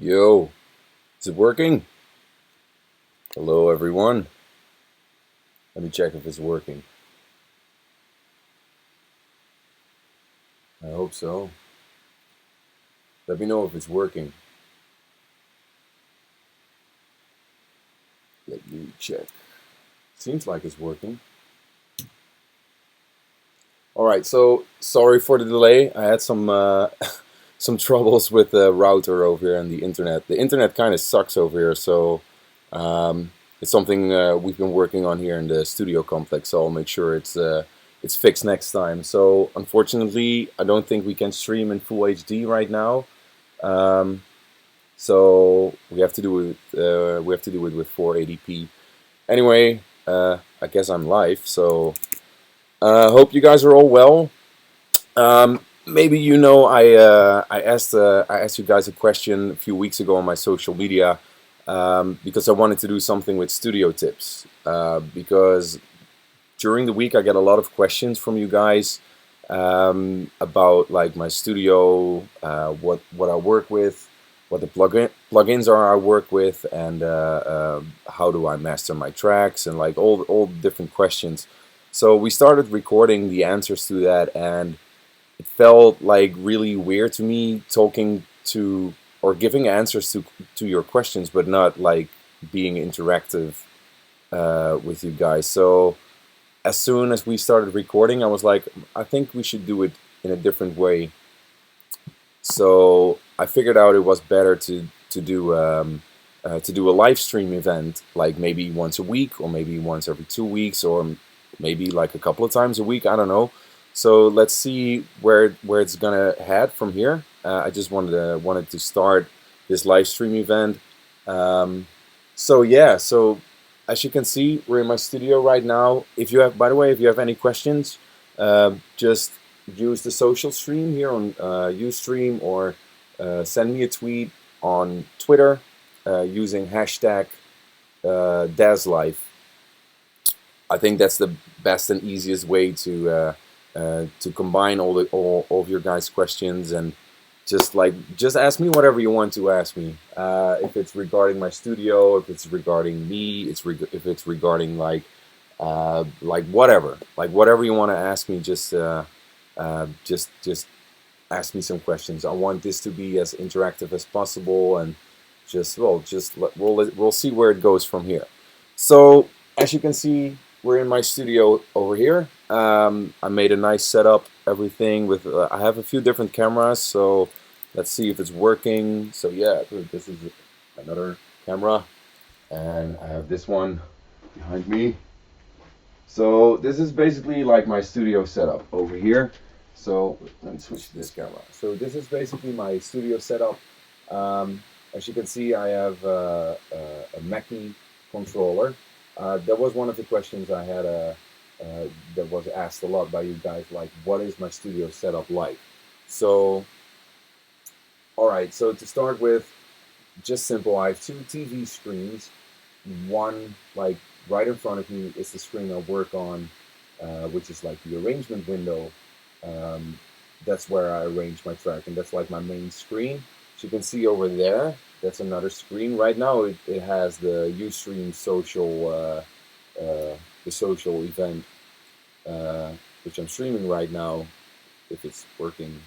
Yo, is it working? Hello, everyone. Let me check if it's working. I hope so. Let me know if it's working. Let me check. Seems like it's working. All right, so sorry for the delay. I had some some troubles with the router over here and the internet. The internet kind of sucks over here, so it's something we've been working on here in the studio complex. So I'll make sure it's fixed next time. So unfortunately, I don't think we can stream in full HD right now. Um, so we have to do it. We have to do it with 480p. Anyway, I guess I'm live. So hope you guys are all well. Maybe you know I asked you guys a question a few weeks ago on my social media because I wanted to do something with studio tips. Because during the week I get a lot of questions from you guys about like my studio, what I work with, what the plugins are I work with, and how do I master my tracks, and like all different questions. So we started recording the answers to that, and it felt like really weird to me talking to or giving answers to your questions, but not like being interactive with you guys. So as soon as we started recording, I was like, I think we should do it in a different way. So I figured out it was better to do a live stream event, like maybe once a week, or maybe once every 2 weeks, or maybe like a couple of times a week. I don't know. So let's see where it's gonna head from here. I just wanted to start this live stream event. Um, so yeah, so as you can see, we're in my studio right now. If you have, by the way, if you have any questions, just use the social stream here on Ustream, or send me a tweet on Twitter using hashtag DazLife. I think that's the best and easiest way to combine all of your guys' questions, and just ask me whatever you want to ask me. If it's regarding my studio, if it's regarding me, if it's regarding like whatever you want to ask me, just ask me some questions. I want this to be as interactive as possible, and we'll see where it goes from here. So as you can see, we're in my studio over here. I made a nice setup, everything with. I have a few different cameras, so let's see if it's working. So yeah, this is another camera, and I have this one behind me. So this is basically like my studio setup over here. So let me switch to this camera. So this is basically my studio setup. As you can see, I have a Mackie controller. That was one of the questions I had that was asked a lot by you guys, like, what is my studio setup like? So, all right, so to start with, just simple, I have two TV screens. One, like, right in front of me is the screen I work on, which is like the arrangement window. Um, that's where I arrange my track, and that's like my main screen. As you can see over there, that's another screen. Right now, it has the Ustream social, the social event, which I'm streaming right now. If it's working,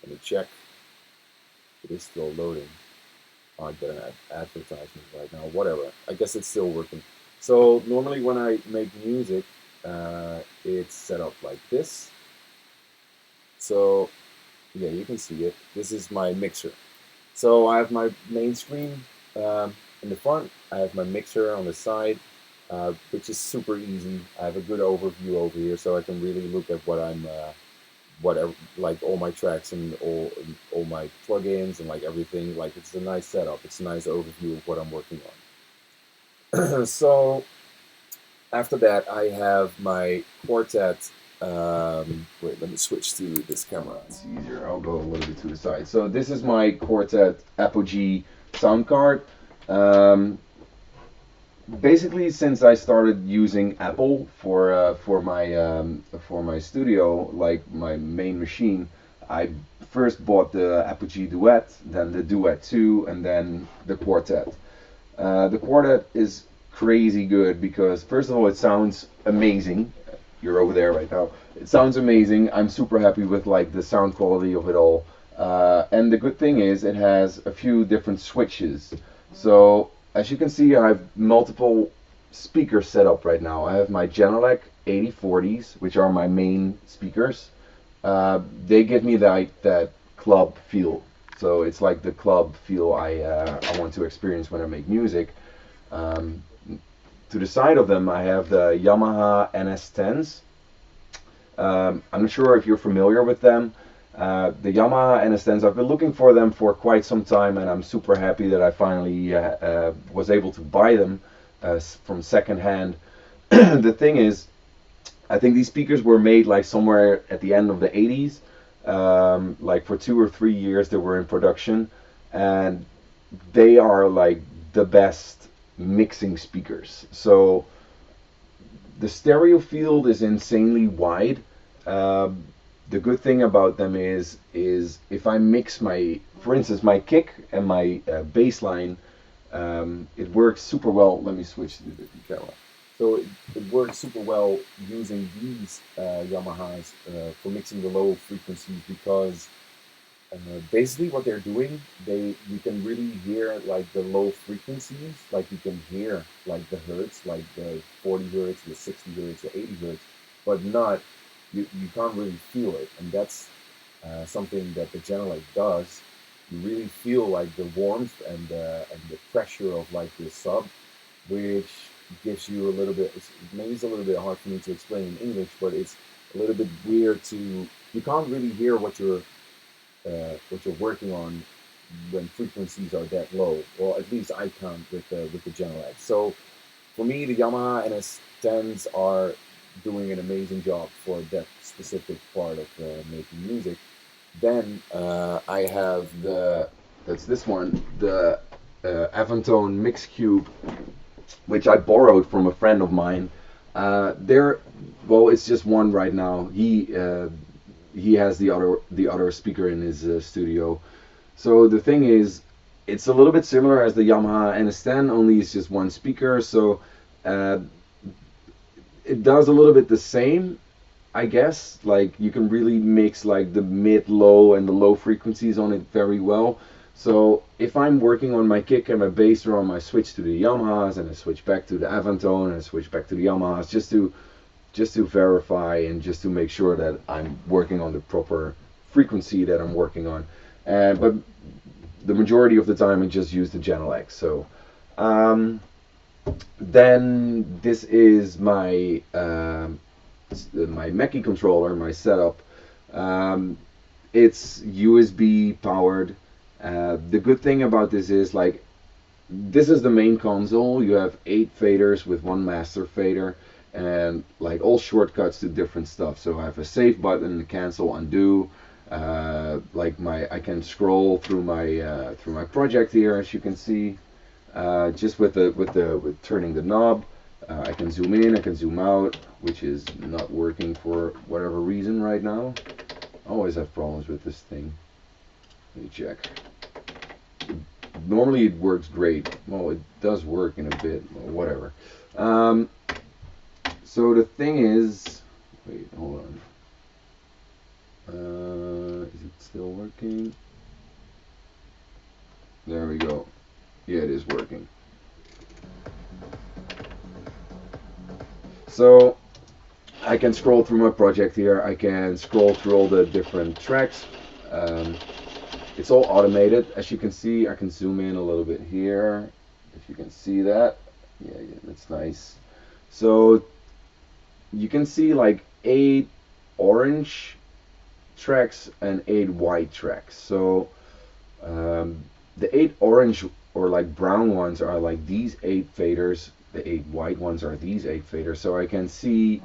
let me check. It is still loading. Oh, I get an advertisement right now. Whatever. I guess it's still working. So normally when I make music, it's set up like this. So yeah, you can see it. This is my mixer. So I have my main screen in the front. I have my mixer on the side, which is super easy. I have a good overview over here, so I can really look at whatever, like all my tracks and all my plugins and like everything. Like it's a nice setup. It's a nice overview of what I'm working on. So after that, I have my quartet. Wait, let me switch to this camera. It's easier. I'll go a little bit to the side. So this is my quartet Apogee sound card. Um, Basically, since I started using Apple for my studio, like my main machine, I first bought the Apogee Duet, then the Duet 2, and then the Quartet. The Quartet is crazy good because first of all it sounds amazing. You're over there right now. It sounds amazing. I'm super happy with like the sound quality of it all. And the good thing is it has a few different switches. So as you can see, I have multiple speakers set up right now. I have my Genelec 8040s, which are my main speakers. They give me that club feel. So it's like the club feel I want to experience when I make music. To the side of them, I have the Yamaha NS10s. I'm not sure if you're familiar with them. The Yamaha NS10s, I've been looking for them for quite some time, and I'm super happy that I finally was able to buy them from second hand. The thing is, I think these speakers were made like somewhere at the end of the 80s. Like for 2 or 3 years they were in production, and they are like the best mixing speakers. So the stereo field is insanely wide. The good thing about them is if I mix for instance, my kick and my bass line, it works super well. Let me switch to the camera. So it works super well using these Yamahas for mixing the low frequencies because basically what they're doing, you can really hear like the low frequencies, like you can hear like the hertz, like the 40 hertz, the 60 hertz, the 80 hertz, but not, you can't really feel it. And that's something that the Genelec does. You really feel like the warmth and the pressure of like the sub, which gives you a little bit, maybe it's a little bit hard for me to explain in English, but it's a little bit weird you can't really hear what you're working on when frequencies are that low. Well, at least I can't with the Genelec. So for me, the Yamaha NS10s are doing an amazing job for that specific part of making music. Then I have that's this one, the Avantone Mix Cube, which I borrowed from a friend of mine. Well, it's just one right now. He has the other speaker in his studio. So the thing is, it's a little bit similar as the Yamaha NS10, only it's just one speaker. So it does a little bit the same, I guess. Like you can really mix like the mid, low, and the low frequencies on it very well. So if I'm working on my kick and my bass drum, I switch to the Yamahas, and I switch back to the Avantone, and I switch back to the Yamahas just to verify and just to make sure that I'm working on the proper frequency that I'm working on. But the majority of the time I just use the Genelec. So then this is my Mackie controller, my setup. It's USB powered. The good thing about this is like this is the main console. You have 8 faders with 1 master fader, and like all shortcuts to different stuff. So I have a save button, cancel, undo. I can scroll through my project here, as you can see, just with turning the knob. I can zoom in, I can zoom out, which is not working for whatever reason right now. I always have problems with this thing. Let me check. Normally it works great. Well, it does work in a bit, whatever. So the thing is, wait, hold on. Is it still working? There we go. Yeah, it is working. So I can scroll through my project here. I can scroll through all the different tracks. It's all automated, as you can see. I can zoom in a little bit here, if you can see that. Yeah, that's nice. So you can see like 8 orange tracks and 8 white tracks. So the 8 orange or like brown ones are like these 8 faders. The 8 white ones are these 8 faders. So I can see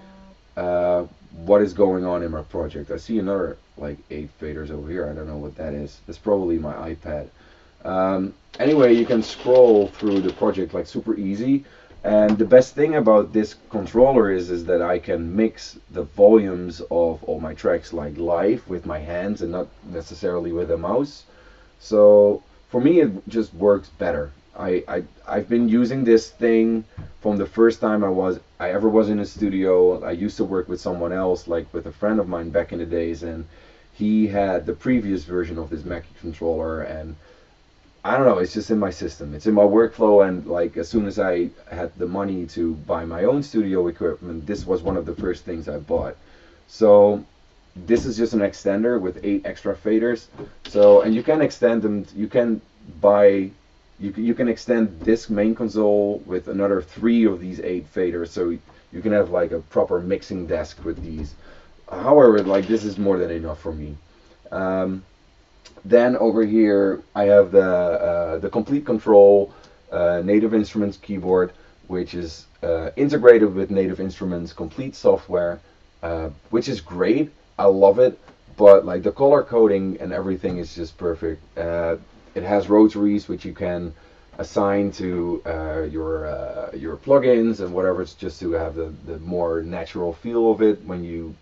what is going on in my project. I see another like 8 faders over here. I don't know what that is. That's probably my iPad. Anyway, you can scroll through the project like super easy, And the best thing about this controller is that I can mix the volumes of all my tracks like live with my hands and not necessarily with a mouse. So for me, it just works better. I've been using this thing from the first time I ever was in a studio. I used to work with someone else, like with a friend of mine back in the days, and he had the previous version of this Mackie controller, and I don't know, it's just in my system. It's in my workflow, and like as soon as I had the money to buy my own studio equipment, this was one of the first things I bought. So this is just an extender with 8 extra faders. So, and you can extend them, you can buy, you can extend this main console with another 3 of these 8 faders. So you can have like a proper mixing desk with these. However, like this is more than enough for me. Um, then over here I have the complete control Native Instruments keyboard, which is integrated with Native Instruments complete software, which is great. I love it, but like the color coding and everything is just perfect. It has rotaries which you can assign to your plugins and whatever. It's just to have the more natural feel of it when you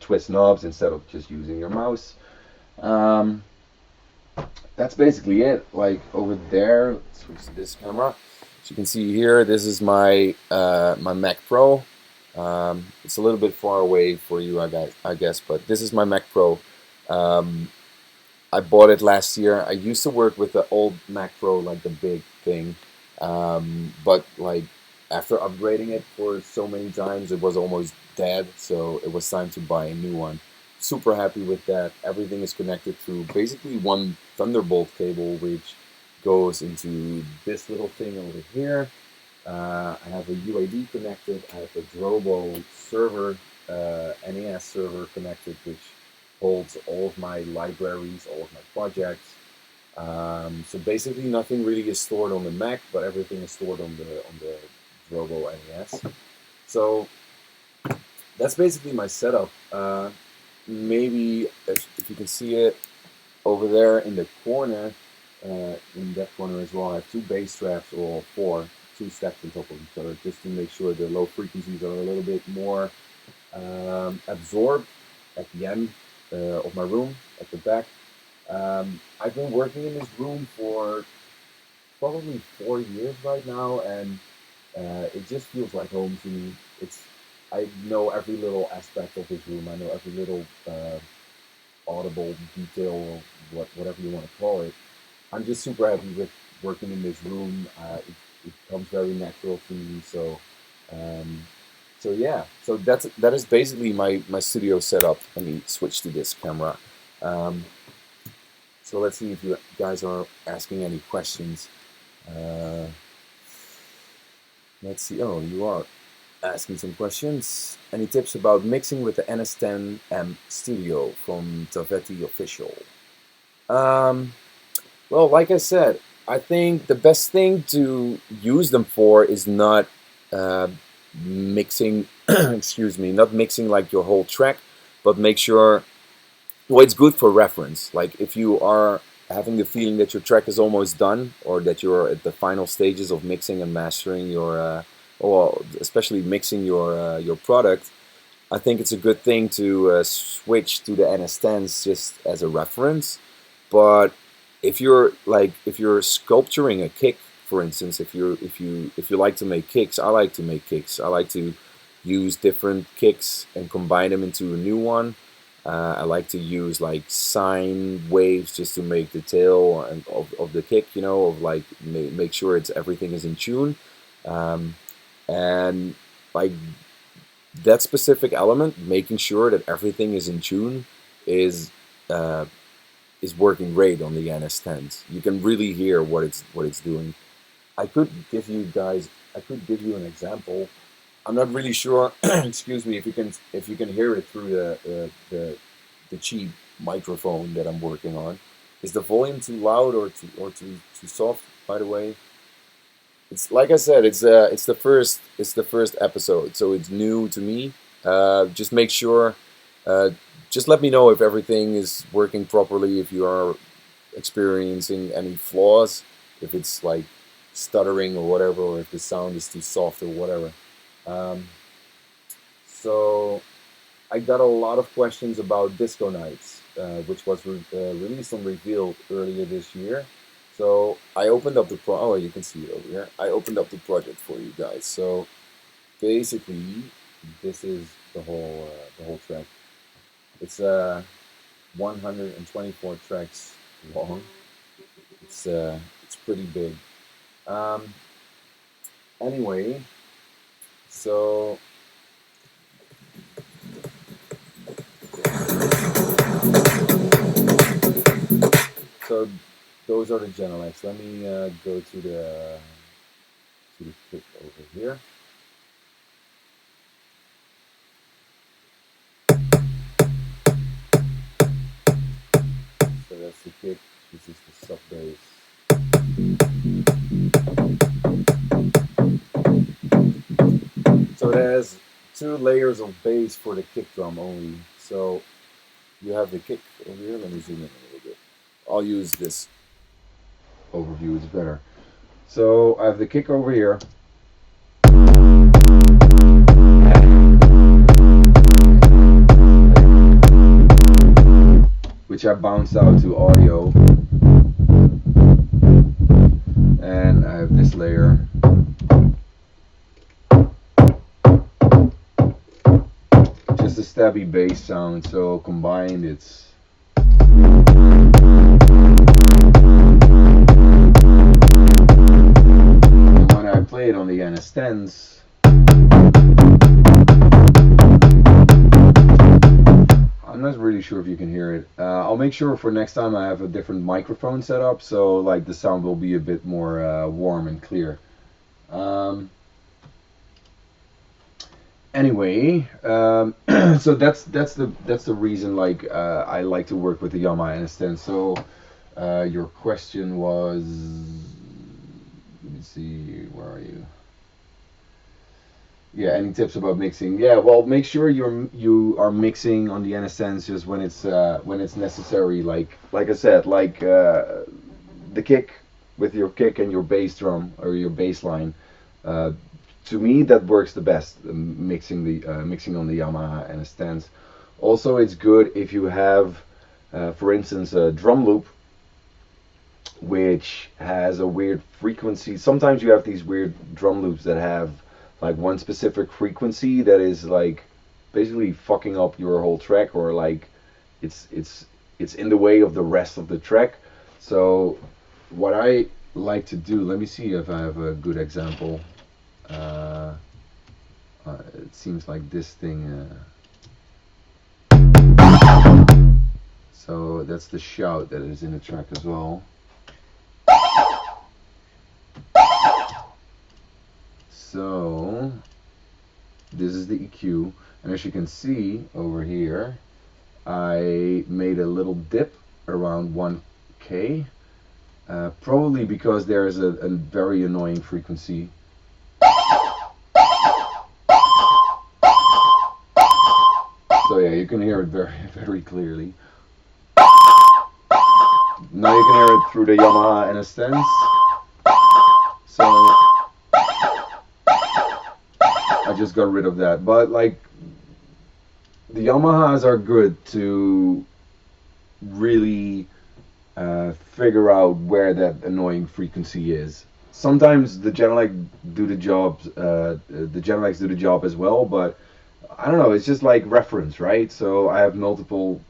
twist knobs instead of just using your mouse. Um, that's basically it. Like over there, let's switch to this camera. As you can see here, this is my my Mac Pro. It's a little bit far away for you, I guess, but this is my Mac Pro. Um, I bought it last year. I used to work with the old Mac Pro, like the big thing, but like after upgrading it for so many times, it was almost dead. So it was time to buy a new one. Super happy with that. Everything is connected through basically one Thunderbolt cable, which goes into this little thing over here. I have a UAD connected. I have a Drobo server, NES server connected, which holds all of my libraries, all of my projects. So basically, nothing really is stored on the Mac, but everything is stored on the Drobo NES. So that's basically my setup. Maybe if you can see it over there in the corner, in that corner as well, I have 2 bass traps, or 4, 2 stacked on top of each other, just to make sure the low frequencies are a little bit more absorbed at the end of my room, at the back. I've been working in this room for probably 4 years right now, and it just feels like home to me. I know every little aspect of this room. I know every little audible detail, whatever you want to call it. I'm just super happy with working in this room. It comes very natural to me. Um, so yeah. So that is basically my studio setup. Let me switch to this camera. Um, so let's see if you guys are asking any questions. Uh, let's see. Oh, you are asking some questions. Any tips about mixing with the NS10M Studio from Tavetti Official? Um, well, like I said, I think the best thing to use them for is not uh, mixing, excuse me, not mixing like your whole track, but make sure, well, it's good for reference. Like if you are having the feeling that your track is almost done, or that you're at the final stages of mixing and mastering your, or especially mixing your product, I think it's a good thing to switch to the NS10s just as a reference. But if you're sculpturing a kick, for instance, if you like to make kicks, I like to make kicks. I like to use different kicks and combine them into a new one. I like to use like sine waves just to make the tail of the kick, of like make sure everything is in tune. Um, and like that specific element, making sure that everything is in tune, is uh, is working great on the NS10s. You can really hear what it's doing. I could give you guys, I could give you an example. I'm not really sure. Excuse me, if you can hear it through the cheap microphone that I'm working on. Is the volume too loud or too soft? By the way, it's like I said, it's the first episode, so it's new to me. Just make sure, uh, just let me know if everything is working properly. If you are experiencing any flaws, if it's like stuttering or whatever, or if the sound is too soft or whatever. So I got a lot of questions about Disco Nights, which was released and revealed earlier this year. So I opened up the oh, you can see it over here. I opened up the project for you guys. So basically, this is the whole track. It's 124 tracks long. It's pretty big. Um, anyway, so so those are the general acts. Let me go to the kick over here. So that's the kick. This is the sub bass. So it has 2 layers of bass for the kick drum only. So you have the kick over here. Let me zoom in a little bit. I'll use this overview, it's better. So I have the kick over here. Which I bounce out to audio. And I have this layer. Just a stabby bass sound, so combined it's when I play it on the N01s, I'm not really sure if you can hear it. I'll make sure for next time I have a different microphone set up, so like the sound will be a bit more warm and clear. Anyway, so that's the reason like I like to work with the Yamaha N01. So your question was, let me see, where are you? Yeah, any tips about mixing? Yeah, well, make sure you are mixing on the N01s just when it's necessary. Like I said, like the kick with your kick and your bass drum or your bass line. To me, that works the best. Mixing on the Yamaha N01s. Also, it's good if you have, for instance, a drum loop which has a weird frequency. Sometimes you have these weird drum loops that have like one specific frequency that is like basically fucking up your whole track, or like it's in the way of the rest of the track. So what I like to do, let me see if I have a good example. It seems like this thing. So that's the shout that is in the track as well. So this is the EQ, and as you can see over here, I made a little dip around 1K, probably because there is a very annoying frequency. So yeah, you can hear it very, very clearly. Now you can hear it through the Yamaha N01s. So I just got rid of that. But like, the Yamahas are good to really figure out where that annoying frequency is. Sometimes the Genelec do the jobs. The Genelecs do the job as well, but I don't know. It's just like reference, right? So I have multiple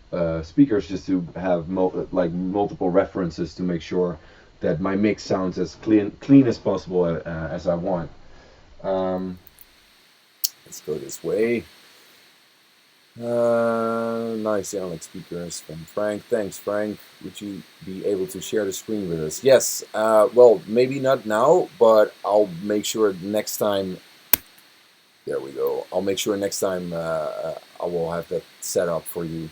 speakers just to have multiple references to make sure that my mix sounds as clean as possible as I want. Let's go this way. Nice Genelec speakers from Frank. Thanks, Frank. Would you be able to share the screen with us? Yes. Well, maybe not now, but I'll make sure next time. There we go. I'll make sure next time I will have that set up for you.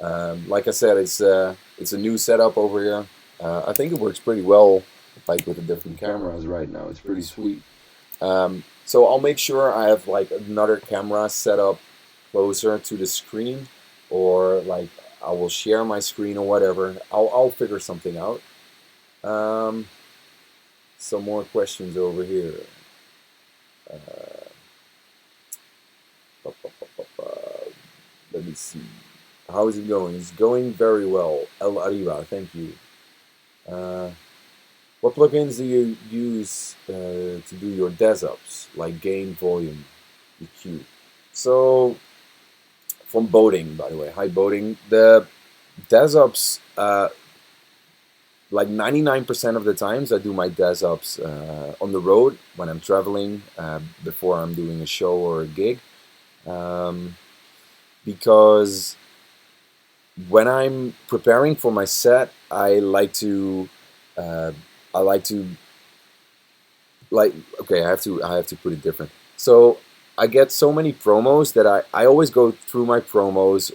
Like I said, it's a new setup over here. I think it works pretty well, like with the different cameras right now. It's pretty sweet. So I'll make sure I have like another camera set up closer to the screen, or like I will share my screen or whatever. I'll figure something out. some more questions over here. Uh, pa, pa, pa, pa, pa. Let me see. How is it going? It's going very well. El Arriba, thank you. Uh, what plugins do you use to do your DAZ-ups, like gain, volume, EQ? So, from boating, by the way, hi boating. The DAZ-ups, like 99% of the times, I do my DAZ-ups on the road when I'm traveling, before I'm doing a show or a gig. Um, because when I'm preparing for my set, uh, I like to like okay, I have to put it different. So I get so many promos that I always go through my promos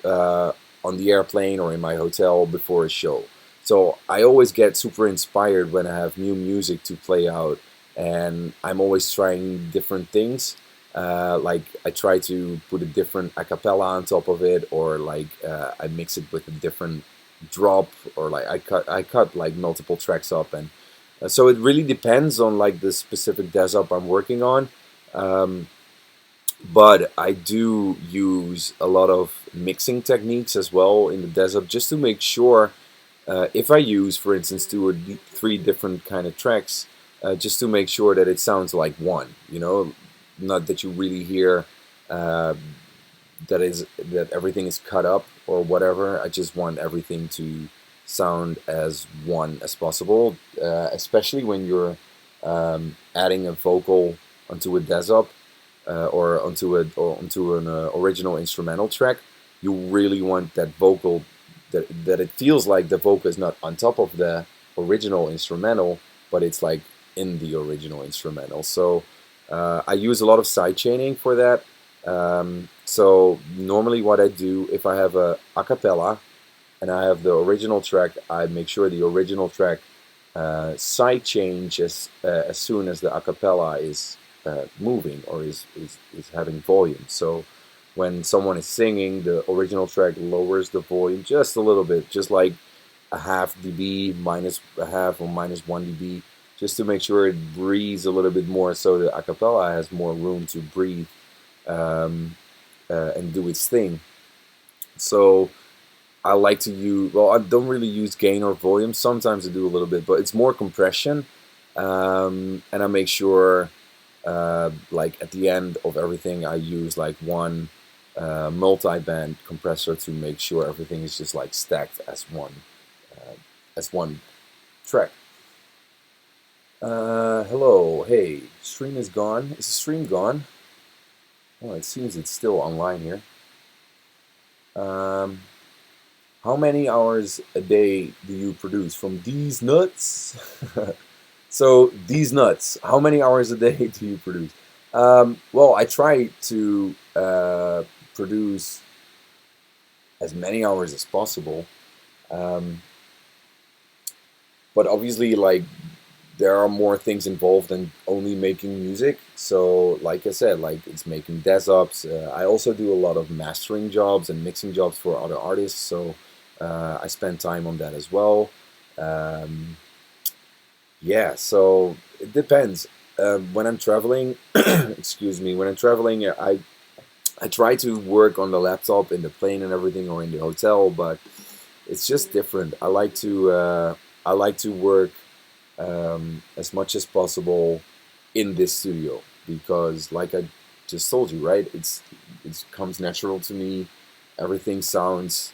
on the airplane or in my hotel before a show. So I always get super inspired when I have new music to play out, and I'm always trying different things. Like I try to put a different a cappella on top of it, or like I mix it with a different drop, or like I cut like multiple tracks up, and so it really depends on like the specific DAZ-up I'm working on. Um, but I do use a lot of mixing techniques as well in the DAZ-up, just to make sure if I use, for instance, two or three different kind of tracks, just to make sure that it sounds like one. You know, not that you really hear uh, that everything is cut up or whatever. I just want everything to sound as one as possible, especially when you're adding a vocal onto a DAZ-up or onto an original instrumental track. You really want that vocal that it feels like the vocal is not on top of the original instrumental, but it's like in the original instrumental. So I use a lot of side chaining for that. So normally what I do, if I have a cappella and I have the original track, I make sure the original track side change as soon as the acapella is moving or is having volume. So when someone is singing, the original track lowers the volume just a little bit, just like a half dB, minus a half or minus 1 dB, just to make sure it breathes a little bit more, so the acapella has more room to breathe and do its thing. So I like to use, well, I don't really use gain or volume. Sometimes I do a little bit, but it's more compression. And I make sure, like at the end of everything, I use like one multi-band compressor to make sure everything is just like stacked as one track. Hello, hey, stream is gone. Is the stream gone? Well, it seems it's still online here. How many hours a day do you produce from these nuts? So these nuts, how many hours a day do you produce? Well, I try to produce as many hours as possible, but obviously, like, there are more things involved than only making music. So, like I said, like it's making DAZ-ups. I also do a lot of mastering jobs and mixing jobs for other artists. So I spend time on that as well. Um, yeah, so it depends. When I'm traveling, excuse me, when I'm traveling, I try to work on the laptop in the plane and everything, or in the hotel, but it's just different. I like to work as much as possible in this studio, because, like I just told you, right? It comes natural to me. Everything sounds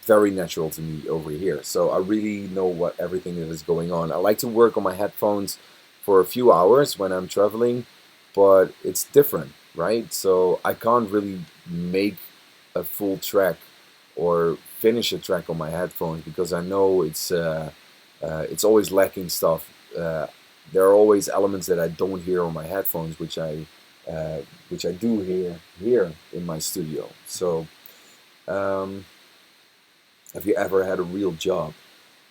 very natural to me over here. So I really know what everything that is going on. I like to work on my headphones for a few hours when I'm traveling, but it's different, right? So I can't really make a full track or finish a track on my headphones, because I know it's always lacking stuff. There are always elements that I don't hear on my headphones, which I do hear here in my studio. So, have you ever had a real job?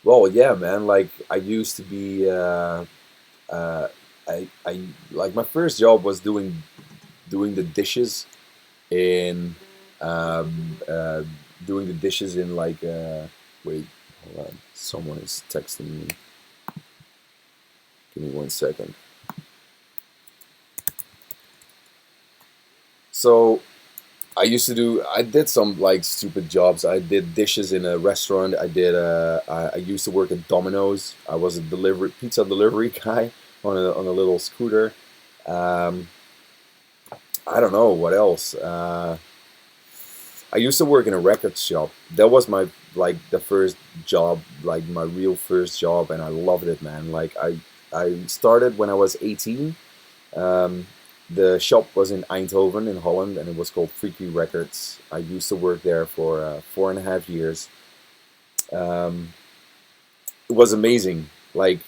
Well, yeah, man. Like I used to be. Uh, I like my first job was doing the dishes in um, uh, doing the dishes in like wait, hold on, someone is texting me. Give me 1 second. So I did some like stupid jobs. I did dishes in a restaurant. I used to work at Domino's. I was a pizza delivery guy on a little scooter. Um, I don't know what else. I used to work in a record shop. That was my like the first job, like my real first job, and I loved it, man. I started when I was 18. Um, the shop was in Eindhoven in Holland, and it was called Freaky Records. I used to work there for 4.5 years. Um, it was amazing. Like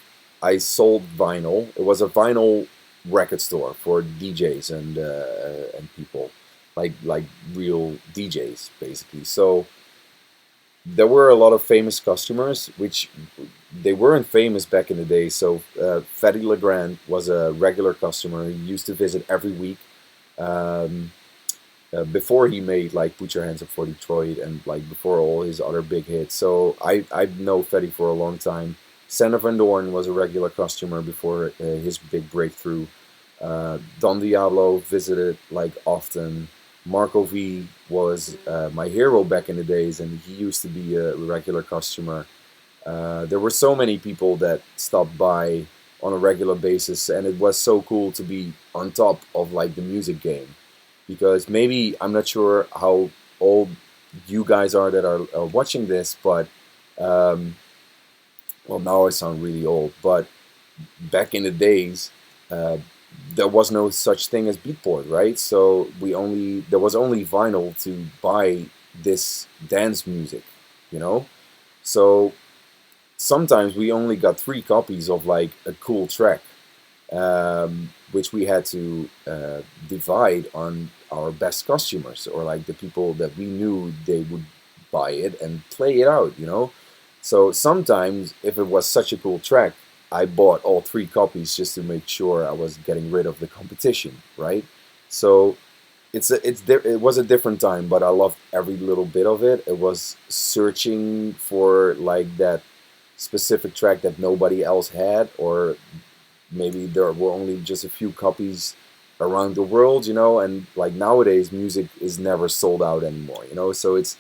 I sold vinyl. It was a vinyl record store for DJs and people like real DJs basically. So there were a lot of famous customers, which they weren't famous back in the day. So Fatty Legrand was a regular customer. He used to visit every week. Um, Before he made like Put Your Hands Up for Detroit and like before all his other big hits. So I know Fetty for a long time. Sander Van Doorn was a regular customer before his big breakthrough. Don Diablo visited like often. Marco V was my hero back in the days, and he used to be a regular customer. There were so many people that stopped by on a regular basis, and it was so cool to be on top of like the music game because maybe I'm not sure how old you guys are that are watching this, but um, well, now I sound really old, but back in the days, uh, there was no such thing as Beatport, right? So there was only vinyl to buy this dance music, you know. So sometimes we only got 3 copies of like a cool track, which we had to divide on our best customers or like the people that we knew they would buy it and play it out, you know. So sometimes if it was such a cool track, I bought all 3 copies just to make sure I was getting rid of the competition, right? So it was a different time, but I loved every little bit of it. It was searching for like that specific track that nobody else had, or maybe there were only just a few copies around the world, you know. And like nowadays, music is never sold out anymore, you know. So it's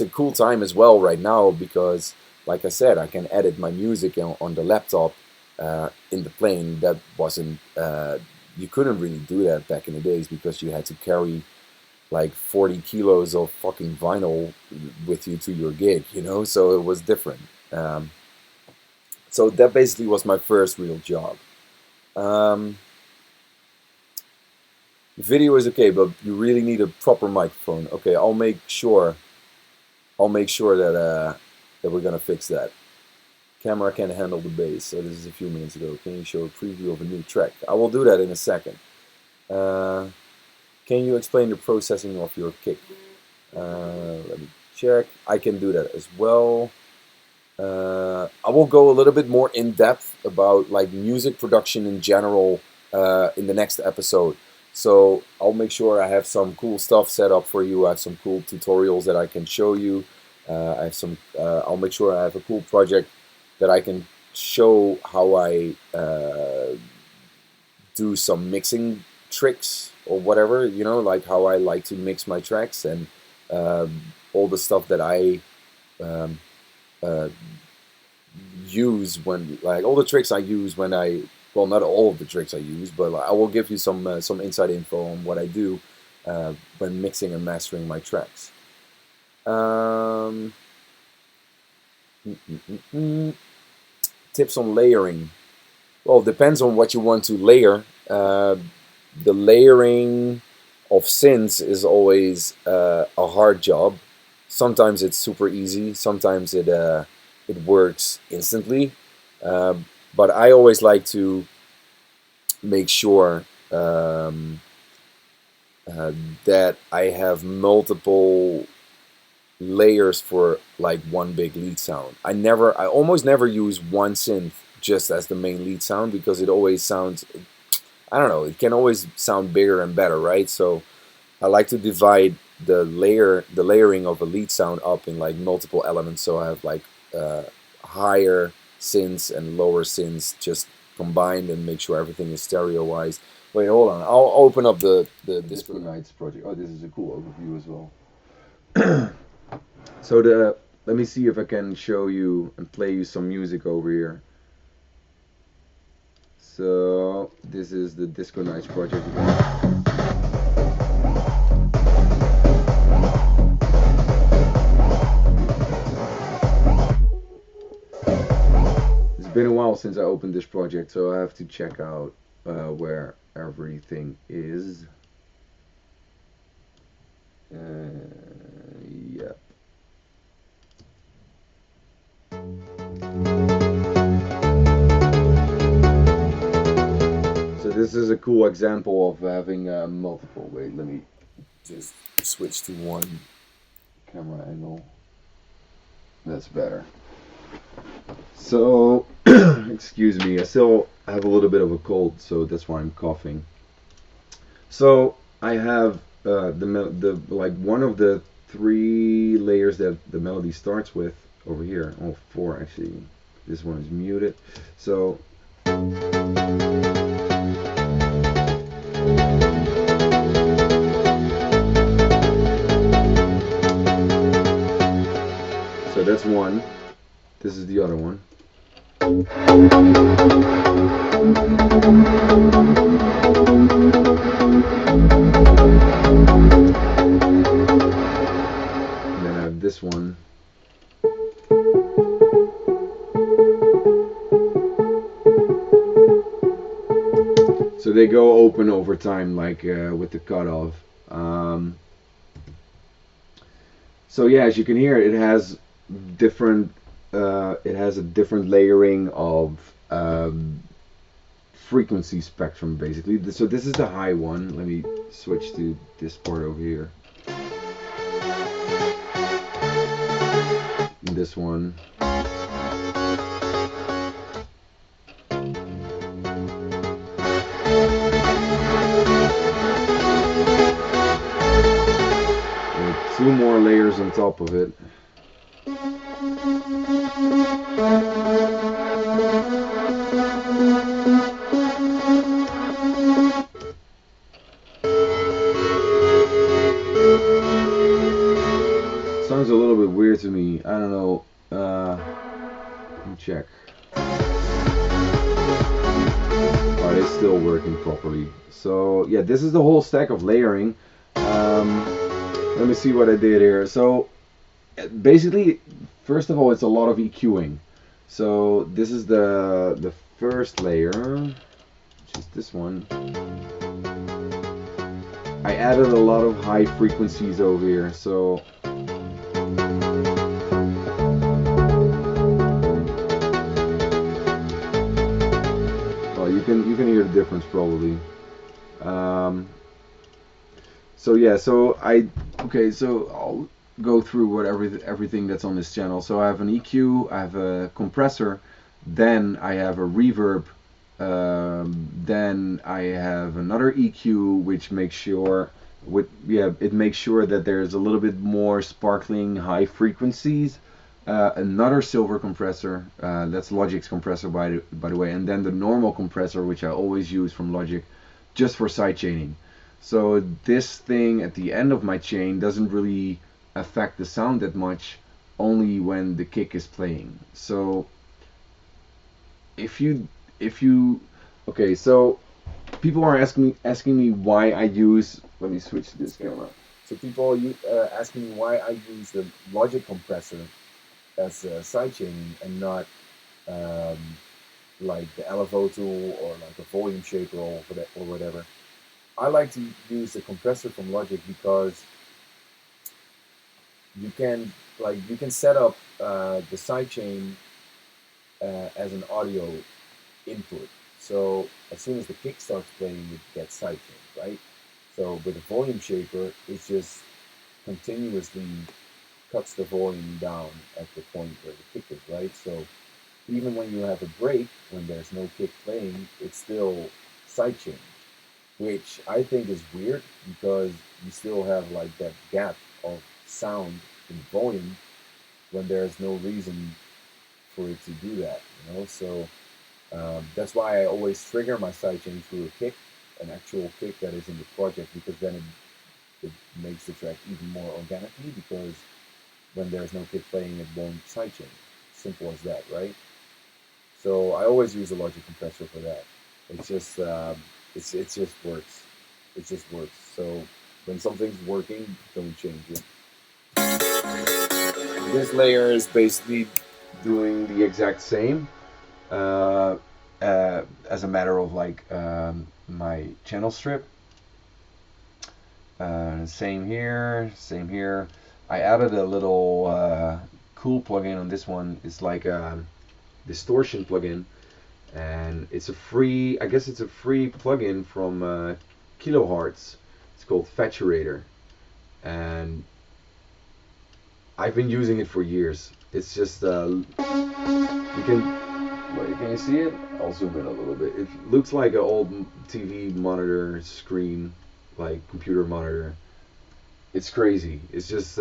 a cool time as well right now because, like I said, I can edit my music on the laptop in the plane. That wasn't you couldn't really do that back in the days because you had to carry like 40 kilos of fucking vinyl with you to your gig, you know. So it was different. Um, so that basically was my first real job. Um, Video is okay, but you really need a proper microphone. Okay, I'll make sure. I'll make sure that we're gonna fix that. Camera can't handle the bass. So this is a few minutes ago. Can you show a preview of a new track? I will do that in a second. Uh, can you explain the processing of your kick? Let me check. I can do that as well. I will go a little bit more in depth about like music production in general in the next episode. So I'll make sure I have some cool stuff set up for you. I have some cool tutorials that I can show you. I have some. I'll make sure I have a cool project that I can show how I do some mixing tricks or whatever. You know, like how I like to mix my tracks and all the stuff that I um, uh, use when like all the tricks I use when I well not all of the tricks I use, but like, I will give you some inside info on what I do when mixing and mastering my tracks. Um, mm, mm, mm, mm. Tips on layering. Well, it depends on what you want to layer. The layering of synths is always a hard job. Sometimes it's super easy. Sometimes it works instantly. Um, but I always like to make sure uh, that I have multiple layers for like one big lead sound. I almost never use one synth just as the main lead sound because it always sounds, I don't know, it can always sound bigger and better, right? So I like to divide the layering of a lead sound up in like multiple elements. So I have like higher synths and lower synths just combined and make sure everything is stereo-wise. Wait, hold on. I'll open up the Disco Nights project. Oh, this is a cool overview as well. So let me see if I can show you and play you some music over here. So this is the Disco Nights project again. It's been a while since I opened this project, so I have to check out where everything is. Yep. So this is a cool example of having multiple. Wait, let me just switch to one camera angle. That's better. So, excuse me, I still have a little bit of a cold, so that's why I'm coughing. So I have the like one of the 3 layers that the melody starts with over here. Oh, 4 actually. This one is muted. So that's one. This is the other one. And then I have this one. So they go open over time, like with the cutoff. So yeah, as you can hear, it has different. It has a different layering of frequency spectrum, basically. So this is the high one. Let me switch to this part over here. And this one. And 2 more layers on top of it. Sounds a little bit weird to me. I don't know. Let me check. Are they still working properly? So yeah, this is the whole stack of layering. Let me see what I did here. So basically, first of all, it's a lot of EQing. So this is the first layer, which is this one. I added a lot of high frequencies over here. So you can hear the difference probably. So yeah, so so I'll go through everything that's on this channel. So I have an EQ, I have a compressor, then I have a reverb, then I have another EQ which makes sure it makes sure that there's a little bit more sparkling high frequencies. Another silver compressor, that's Logic's compressor by the way, and then the normal compressor which I always use from Logic just for sidechaining. So this thing at the end of my chain doesn't really affect the sound that much, only when the kick is playing. So if you okay, so people are asking me why I use, let me switch to this camera. So people are asking me why I use the Logic compressor as sidechaining and not like the LFO tool or like a volume shaper or whatever. I like to use the compressor from Logic because you can set up the sidechain as an audio input. So as soon as the kick starts playing, it gets sidechained, right? So with the volume shaper, it just continuously cuts the volume down at the point where the kick is, right? So even when you have a break, when there's no kick playing, it's still sidechained, which I think is weird because you still have like that gap of sound in volume when there's no reason for it to do that, you know? So That's why I always trigger my sidechain through a kick, an actual kick that is in the project, because then it makes the track even more organically, because when there's no kick playing, it won't sidechain. Simple as that, right? So I always use a Logic compressor for that. It's just it just works. It just works. So when something's working, don't change it. This layer is basically doing the exact same, as a matter of like my channel strip. Same here, same here. I added a little cool plugin on this one. It's like a distortion plugin, and it's a free, I guess it's a free plugin from Kilohertz. It's called Faturator, and I've been using it for years. It's just you can you see it? I'll zoom in a little bit. It looks like an old TV monitor screen, like computer monitor. It's crazy. It's just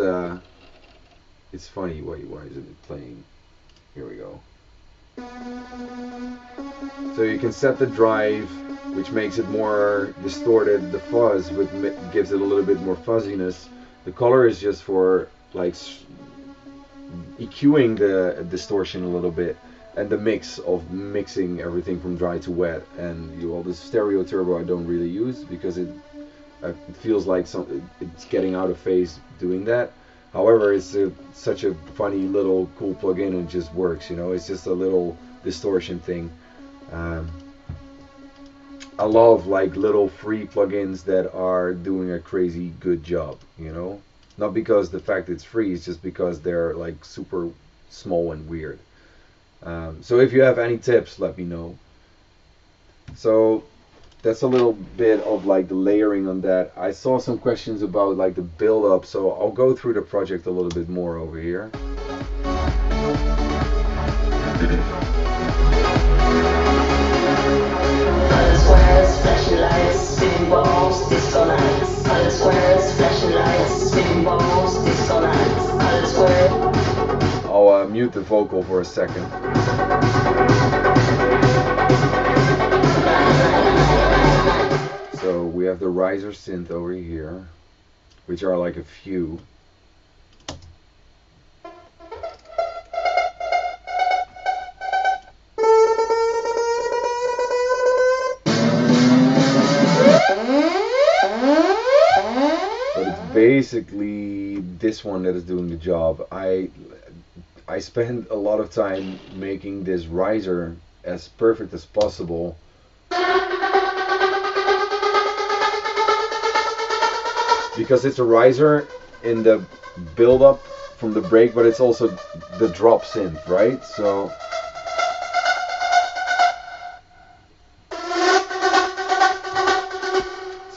it's funny. Why isn't it playing? Here we go. So you can set the drive, which makes it more distorted. The fuzz, which gives it a little bit more fuzziness. The color is just for like EQing the distortion a little bit, and the mix of mixing everything from dry to wet. And well, the stereo turbo I don't really use because it feels like it's getting out of phase doing that. However, it's such a funny little cool plugin, and it just works. It's just a little distortion thing. I love like little free plugins that are doing a crazy good job. Not because the fact it's free, it's just because they're like super small and weird. So if you have any tips, let me know. So that's a little bit of like the layering on that. I saw some questions about like the build up, so I'll go through the project a little bit more over here. Color squares, flashing lights, spinning balls, disco nights. Color squares, flashing lights, spinning balls, disco nights. Color squares. I'll mute the vocal for a second. So we have the riser synth over here, which are like a few. But it's basically this one that is doing the job. I spend a lot of time making this riser as perfect as possible. Because it's a riser in the build up from the break, but it's also the drop synth, right? So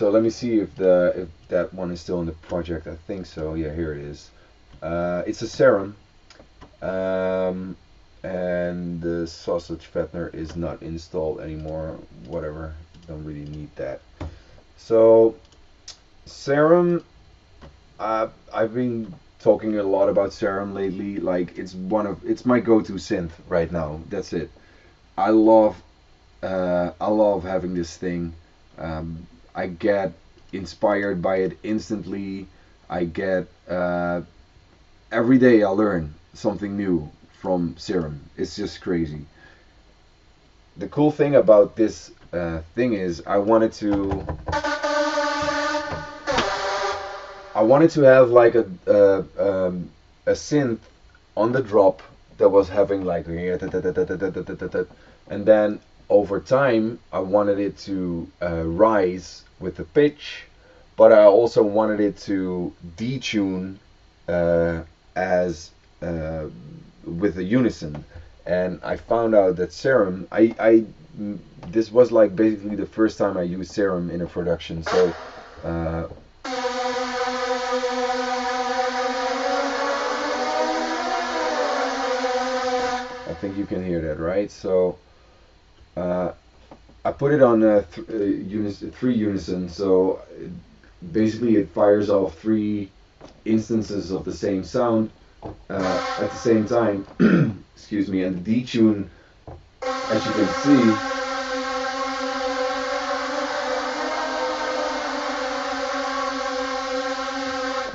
let me see if that one is still in the project. I think so. Yeah, here it is. It's a serum, and the sausage fattener is not installed anymore. Whatever, don't really need that. So serum, I've been talking a lot about serum lately. Like it's my go-to synth right now. That's it. I love having this thing. I get inspired by it instantly. I get every day I learn something new from serum. It's just crazy. The cool thing about this thing is I wanted to have like a synth on the drop that was having like, and then over time I wanted it to rise with the pitch, but I also wanted it to detune as with the unison. And I found out that serum, this was like basically the first time I used serum in a production. So I think you can hear that, right? So I put it on 3 unison, so basically it fires off 3 instances of the same sound at the same time. Excuse me. And the detune as you can see,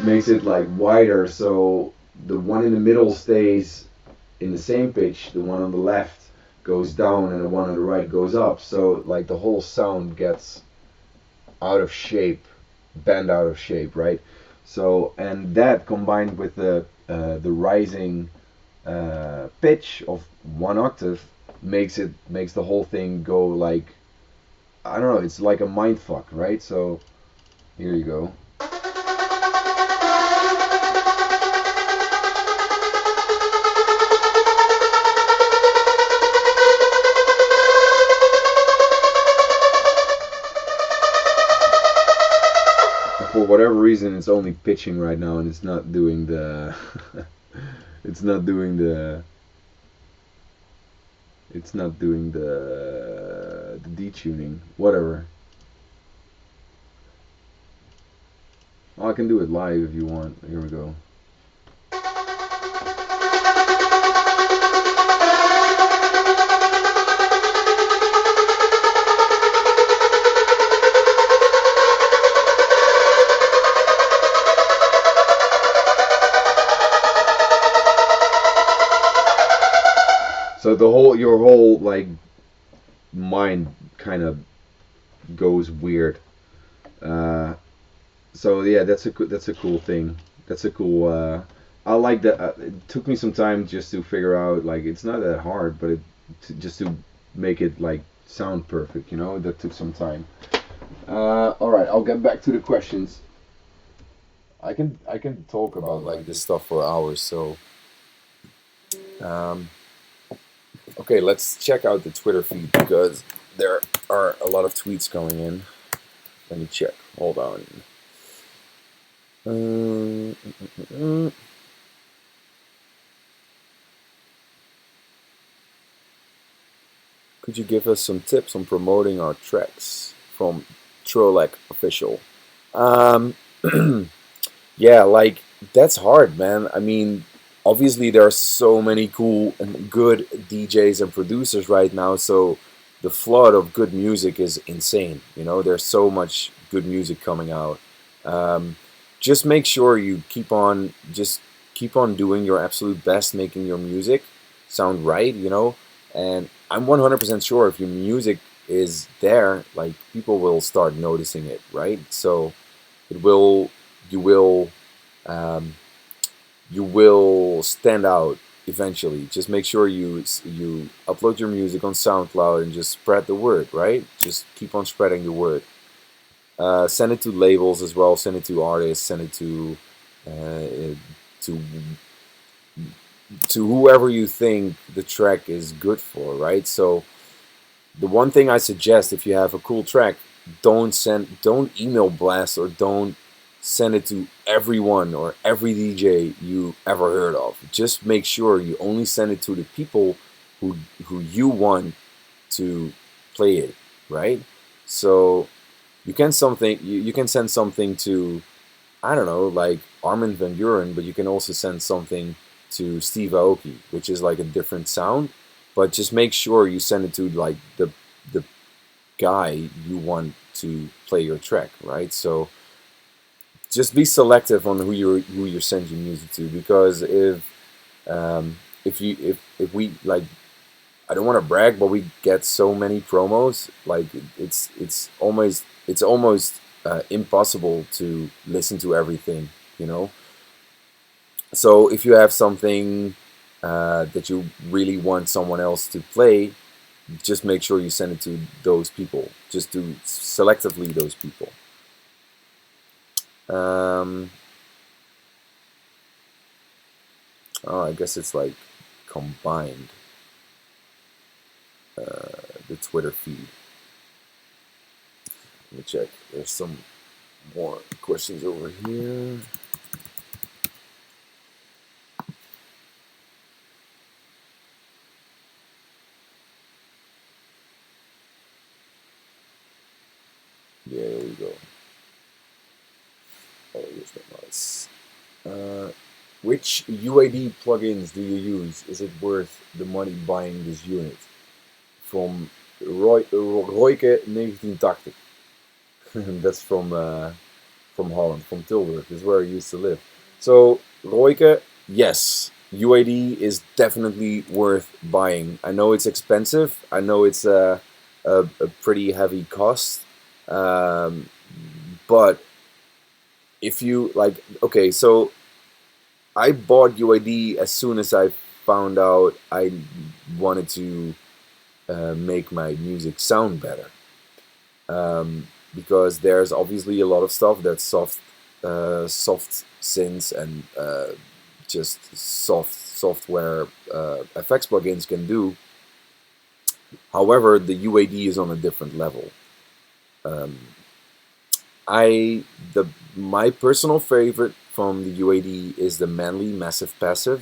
makes it like wider, so the one in the middle stays in the same pitch, the one on the left goes down and the one on the right goes up, so like the whole sound gets out of shape, bent out of shape, right? So, and that combined with the rising pitch of 1 octave makes the whole thing go like, I don't know, it's like a mind fuck, right? So here you go. For whatever reason, it's only pitching right now, and it's not doing the it's not doing the the detuning, whatever. Oh, I can do it live if you want. Here we go. So your whole like mind kind of goes weird. So yeah, that's a cool thing. That's a cool. I like that. It took me some time just to figure out, like, it's not that hard, but just to make it like sound perfect. That took some time. All right, I'll get back to the questions. I can talk about like this stuff for hours. So um, okay, let's check out the Twitter feed because there are a lot of tweets coming in. Let me check. Hold on. Could you give us some tips on promoting our tracks from Trolec Official? Um, yeah, like that's hard, man. I mean, obviously there are so many cool and good DJs and producers right now, so the flood of good music is insane. There's so much good music coming out. Um, just make sure you keep on doing your absolute best, making your music sound right. And I'm 100% sure if your music is there, like people will start noticing it, right? So it will, you will, um, you will stand out eventually. Just make sure you upload your music on SoundCloud and just spread the word, right? Just keep on spreading the word. Send it to labels as well. Send it to artists. Send it to whoever you think the track is good for, right? So the one thing I suggest, if you have a cool track, don't email blast or don't send it to everyone or every DJ you ever heard of. Just make sure you only send it to the people who you want to play it, right? So you can send something to, I don't know, like Armin van Buuren, but you can also send something to Steve Aoki, which is like a different sound. But just make sure you send it to like the guy you want to play your track, right? So just be selective on who you're sending music to, because if we like, I don't want to brag, but we get so many promos, like it's almost impossible to listen to everything, you know. So if you have something that you really want someone else to play, just make sure you send it to those people. Just do selectively those people. Um, oh, I guess it's like combined the Twitter feed. Let me check. There's some more questions over here. Yeah, there we go. Oh, here's the nice. Which UAD plugins do you use? Is it worth the money buying this unit? from Royke 1980. That's from Holland, from Tilburg. This is where I used to live. So Royke, yes, UAD is definitely worth buying. I know it's expensive. I know it's a pretty heavy cost. Um, but if you like, okay, so I bought UAD as soon as I found out I wanted to make my music sound better. Because there's obviously a lot of stuff that soft synths and just software effects plugins can do. However, the UAD is on a different level. Um, I the My personal favorite from the UAD is the Manly Massive Passive.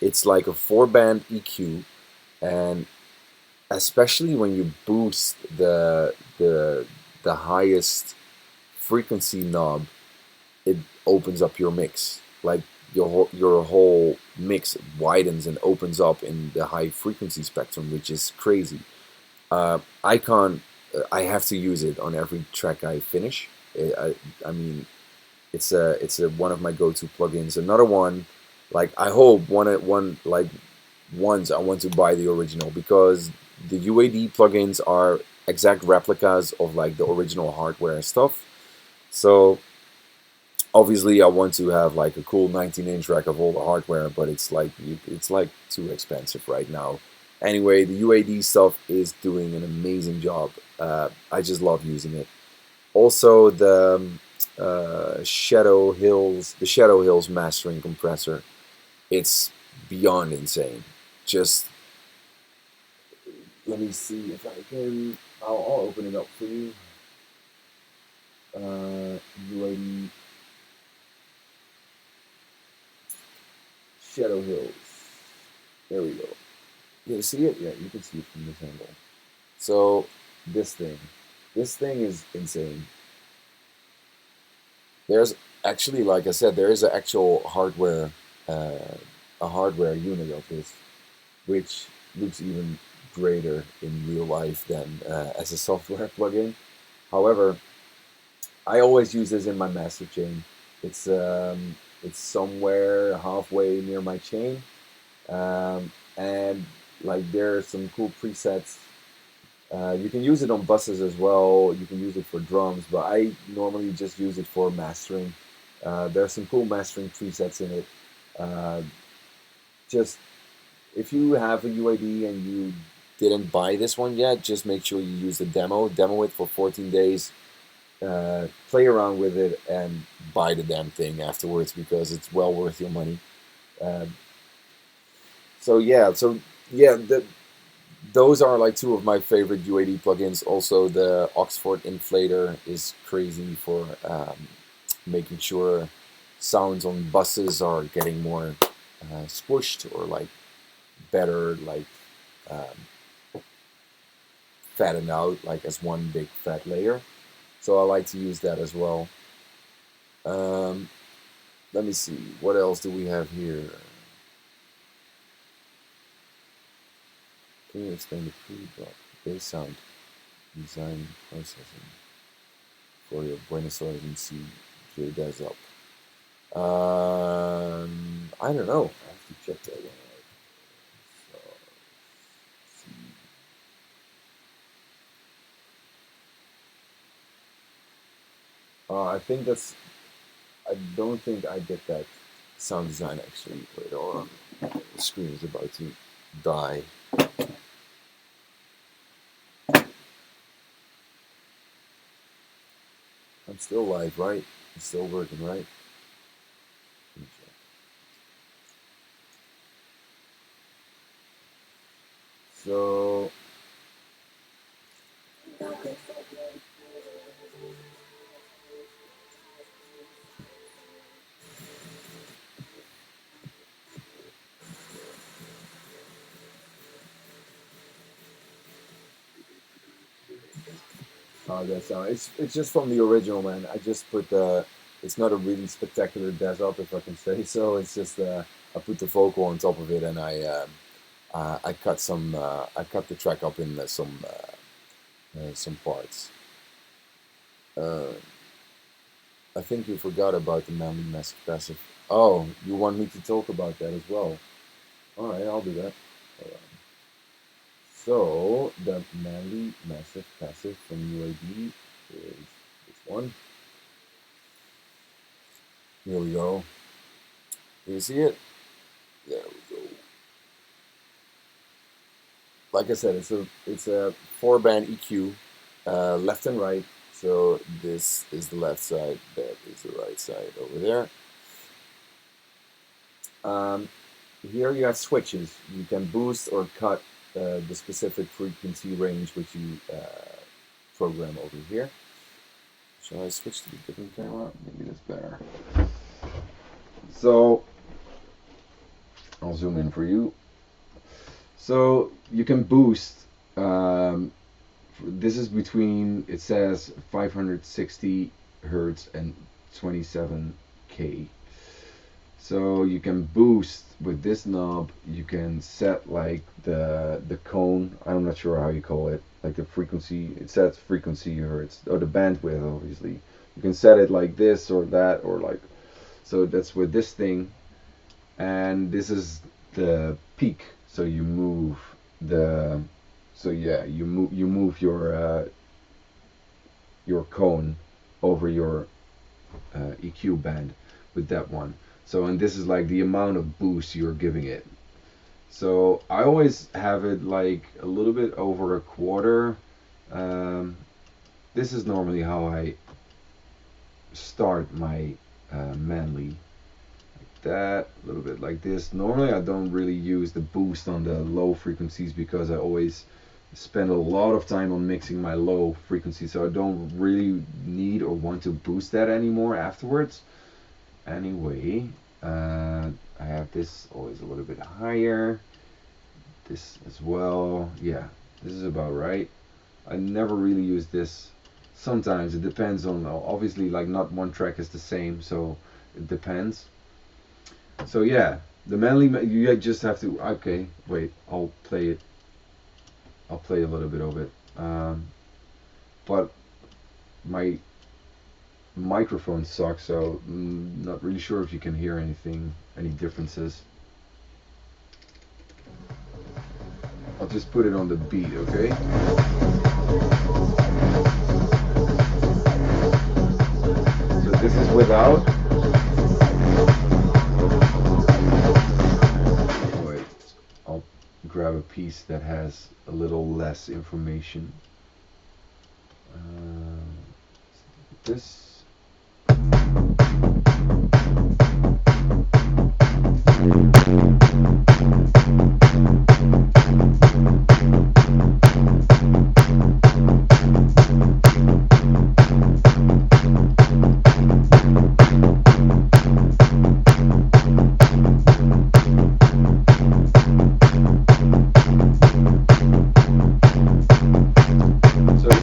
It's like a 4-band EQ, and especially when you boost the highest frequency knob, it opens up your mix. Like your whole mix widens and opens up in the high frequency spectrum, which is crazy. I can't. I have to use it on every track I finish. I mean, it's a one of my go-to plugins. Another one, like I hope one like once I want to buy the original, because the UAD plugins are exact replicas of like the original hardware and stuff. So obviously I want to have like a cool 19-inch rack of all the hardware, but it's like too expensive right now. Anyway, the UAD stuff is doing an amazing job. I just love using it. Also, the Shadow Hills mastering compressor, it's beyond insane. Just let me see if I can. I'll open it up for you. UAD Shadow Hills. There we go. You see it? Yeah, you can see it from this angle. So this thing, this thing is insane. There's actually, like I said, there is an actual uh, a hardware unit of this, which looks even greater in real life than as a software plugin. However, I always use this in my master chain. It's somewhere halfway near my chain, and like there are some cool presets. You can use it on buses as well. You can use it for drums, but I normally just use it for mastering. There are some cool mastering presets in it. Uh, just if you have a UAD and you didn't buy this one yet, just make sure you use the demo it for 14 days, play around with it, and buy the damn thing afterwards, because it's well worth your money. Um, so those are like two of my favorite UAD plugins. Also, the Oxford Inflator is crazy for making sure sounds on buses are getting more squished, or like better, like um, fattened out, like as one big fat layer. So I like to use that as well. Um, Let me see, what else do we have here? Can you explain the pre-drop bass sound design processing for your Buenos Aires and see Jordy Dazz up? I don't know. I have to check that one out. So, see. I think that's. I don't think I did that sound design actually. Wait, hold on. The screen is about to die. I'm still live, right? I'm still working, right? Let me check. So, that sound. It's just from the original, man. I just put the. It's not a really spectacular death up, if I can say so. It's just I put the vocal on top of it, and I cut some. I cut the track up in some parts. Uh, I think you forgot about the manly massive passive. Oh, you want me to talk about that as well? All right, I'll do that. Hold on. So the manly massive passive from UAD is this one. Here we go. Do you see it? There we go. Like I said, it's a 4-band EQ, left and right. So this is the left side, that is the right side over there. Here you have switches. You can boost or cut the specific frequency range which you program over here. Shall I switch to a different camera? Maybe that's better. So I'll zoom in for you. So you can boost. This is between, it says 560 hertz and 27k. So you can boost with this knob. You can set like the cone. I'm not sure how you call it. Like the frequency. It sets frequency hertz or the bandwidth. Obviously, you can set it like this or that or like. So that's with this thing, and this is the peak. So you move the. So yeah, you move your cone over your EQ band with that one. So, and this is like the amount of boost you're giving it. So I always have it like a little bit over a quarter. This is normally how I start my manly. Like that, a little bit like this. Normally I don't really use the boost on the low frequencies because I always spend a lot of time on mixing my low frequency, so I don't really need or want to boost that anymore afterwards. Anyway, I have this always a little bit higher, this as well. Yeah, this is about right. I never really use this. Sometimes it depends on, obviously, like not one track is the same, so it depends. So yeah, the manly, you just have to, okay, wait, I'll play a little bit of it. But my microphone sucks, so not really sure if you can hear anything, any differences. I'll just put it on the beat, okay? So this is without. Wait, I'll grab a piece that has a little less information. This.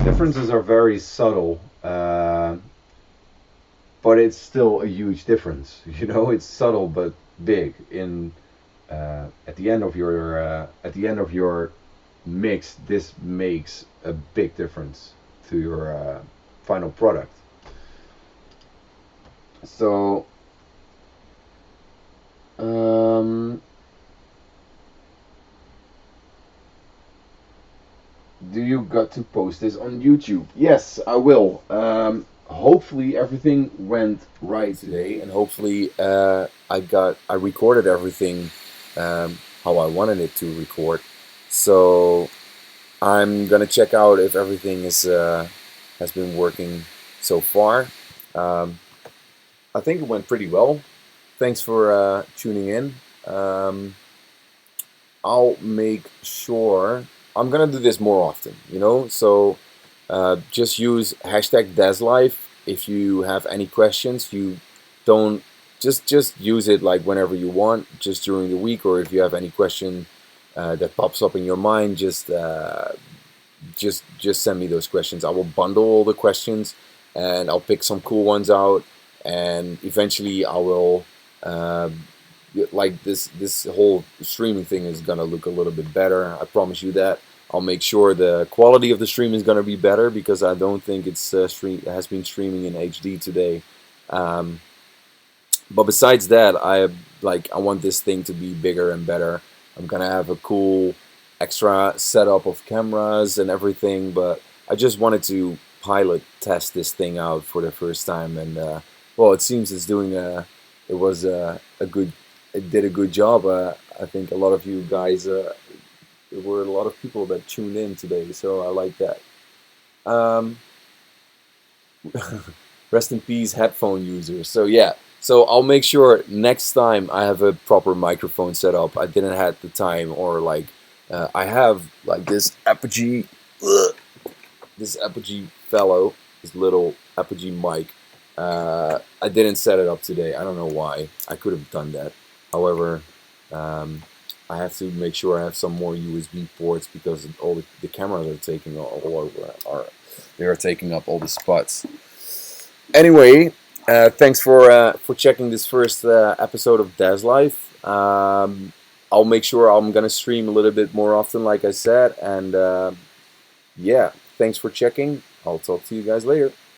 Differences are very subtle, but it's still a huge difference. You know, it's subtle but big. In at the end of your mix, this makes a big difference to your final product. So. Do you got to post this on YouTube? Yes, I will. Hopefully everything went right today, and hopefully I recorded everything how I wanted it to record. So I'm gonna check out if everything is has been working so far. I think it went pretty well. Thanks for tuning in. I'll make sure. I'm gonna do this more often, you know, so just use hashtag DazzLife if you have any questions. You don't just use it like whenever you want, just during the week, or if you have any question that pops up in your mind, just send me those questions. I will bundle all the questions and I'll pick some cool ones out, and eventually I will like this whole streaming thing is gonna look a little bit better. I promise you that. I'll make sure the quality of the stream is gonna be better because I don't think it's has been streaming in HD today. Um, but besides that, I want this thing to be bigger and better. I'm gonna have a cool extra setup of cameras and everything, but I just wanted to pilot test this thing out for the first time, and well, it seems it's doing it was a good it did a good job. I think a lot of you guys there were a lot of people that tuned in today, so I like that. Um, Rest in peace, headphone users. So yeah, so I'll make sure next time I have a proper microphone set up. I didn't have the time, or like I have like this Apogee fellow, this little Apogee mic. I didn't set it up today. I don't know why. I could have done that. However, um, I have to make sure I have some more USB ports because all the cameras are taking all over. They are taking up all the spots. Anyway, thanks for checking this first episode of Dazz Life. I'll make sure I'm gonna stream a little bit more often, like I said, and yeah, thanks for checking. I'll talk to you guys later.